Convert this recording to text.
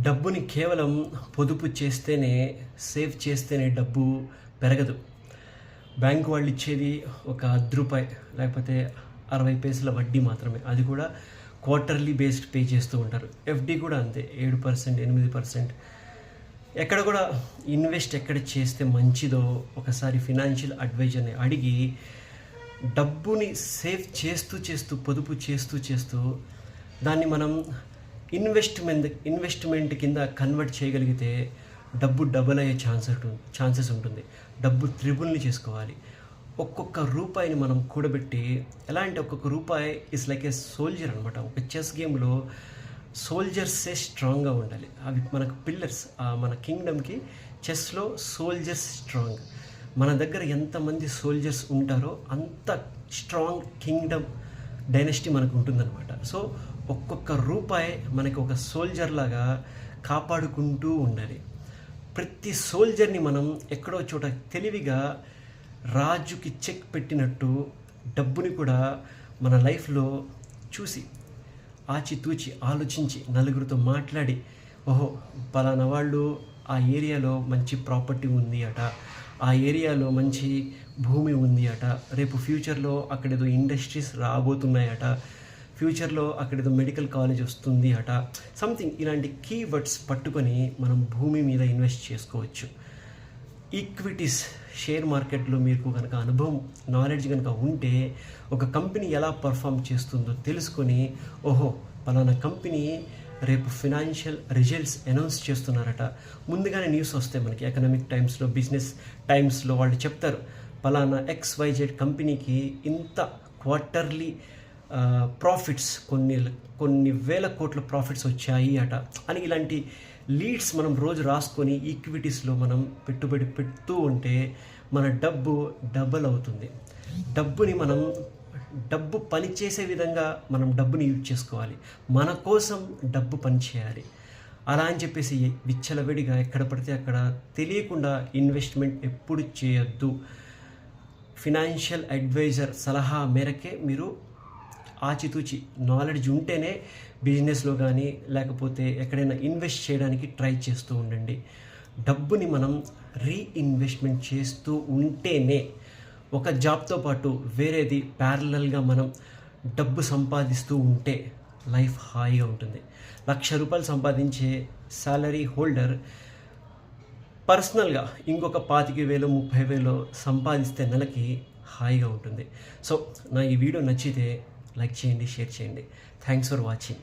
డబ్బుని కేవలం పొదుపు చేస్తేనే, సేవ్ చేస్తేనే డబ్బు పెరగదు. బ్యాంకు వాళ్ళు ఇచ్చేది ఒక రూ. 10 లేకపోతే 60 పైసల వడ్డీ మాత్రమే. అది కూడా క్వార్టర్లీ బేస్డ్ పే చేస్తూ ఉంటారు. ఎఫ్డి కూడా అంతే, 7%, 8%. ఎక్కడ కూడా ఇన్వెస్ట్ ఎక్కడ చేస్తే మంచిదో ఒకసారి ఫినాన్షియల్ అడ్వైజర్ని అడిగి డబ్బుని సేవ్ చేస్తూ చేస్తూ, పొదుపు చేస్తూ చేస్తూ దాన్ని మనం ఇన్వెస్ట్మెంట్ కింద కన్వర్ట్ చేయగలిగితే డబ్బు డబుల్ అయ్యే ఛాన్సెస్ ఉంటుంది. డబ్బు త్రిబుల్ని చేసుకోవాలి. ఒక్కొక్క రూపాయిని మనం కూడబెట్టి, ఎలా అంటే ఒక్కొక్క రూపాయి ఇస్ లైక్ ఏ సోల్జర్ అనమాట. ఒక చెస్ గేమ్లో సోల్జర్సే స్ట్రాంగ్గా ఉండాలి. అవి మనకు పిల్లర్స్. మన కింగ్డమ్కి చెస్లో సోల్జర్స్ స్ట్రాంగ్. మన దగ్గర ఎంతమంది సోల్జర్స్ ఉంటారో అంత స్ట్రాంగ్ కింగ్డమ్ డైనస్టీ మనకు ఉంటుందన్నమాట. సో ఒక్కొక్క రూపాయి మనకి ఒక సోల్జర్ లాగా కాపాడుకుంటూ ఉండాలి. ప్రతి సోల్జర్ని మనం ఎక్కడో చోట తెలివిగా రాజుకి చెక్ పెట్టినట్టు డబ్బుని కూడా మన లైఫ్లో చూసి, ఆచితూచి ఆలోచించి, నలుగురితో మాట్లాడి, ఓహో పలానా వాళ్ళు ఆ ఏరియాలో మంచి ప్రాపర్టీ ఉంది అట, ఆ ఏరియాలో మంచి భూమి ఉంది అట, రేపు ఫ్యూచర్లో అక్కడేదో ఇండస్ట్రీస్ రాబోతున్నాయట, ఫ్యూచర్లో అక్కడేదో మెడికల్ కాలేజ్ వస్తుంది అట, సంథింగ్ ఇలాంటి కీవర్డ్స్ పట్టుకొని మనం భూమి మీద ఇన్వెస్ట్ చేసుకోవచ్చు. ఈక్విటీస్, షేర్ మార్కెట్లో మీకు కనుక అనుభవం, నాలెడ్జ్ కనుక ఉంటే ఒక కంపెనీ ఎలా పర్ఫామ్ చేస్తుందో తెలుసుకొని, ఓహో పలానా కంపెనీ రేపు ఫినాన్షియల్ రిజల్ట్స్ అనౌన్స్ చేస్తున్నారట, ముందుగానే న్యూస్ వస్తాయి మనకి. ఎకనామిక్ టైమ్స్లో, బిజినెస్ టైమ్స్లో వాళ్ళు చెప్తారు, పలానా XYZ కంపెనీకి ఇంత క్వార్టర్లీ ప్రాఫిట్స్, కొన్ని వేల కోట్ల ప్రాఫిట్స్ వచ్చాయి అట అని. ఇలాంటి లీడ్స్ మనం రోజు రాసుకొని ఈక్విటీస్లో మనం పెట్టుబడి పెడుతూ ఉంటే మన డబ్బు డబల్ అవుతుంది. డబ్బు పనిచేసే విధంగా మనం డబ్బుని యూజ్ చేసుకోవాలి. మన కోసం డబ్బు పనిచేయాలి. అలా అని చెప్పేసి విచ్చలవిడిగా ఎక్కడ పడితే అక్కడ తెలియకుండా ఇన్వెస్ట్మెంట్ ఎప్పుడు చేయొద్దు. ఫినాన్షియల్ అడ్వైజర్ సలహా మేరకే మీరు ఆచితూచి నాలెడ్జ్ ఉంటేనే బిజినెస్లో కానీ లేకపోతే ఎక్కడైనా ఇన్వెస్ట్ చేయడానికి ట్రై చేస్తూ ఉండండి. డబ్బుని మనం రీఇన్వెస్ట్మెంట్ చేస్తూ ఉంటేనే, ఒక జాబ్తో పాటు వేరేది ప్యారలల్గా మనం డబ్బు సంపాదిస్తూ ఉంటే లైఫ్ హాయిగా ఉంటుంది. ₹1,00,000 సంపాదించే శాలరీ హోల్డర్ పర్సనల్గా ఇంకొక 25,000, 30,000 సంపాదిస్తే నెలకి హాయిగా ఉంటుంది. సో నా ఈ వీడియో నచ్చితే లైక్ చేయండి, షేర్ చేయండి. Thanks for watching.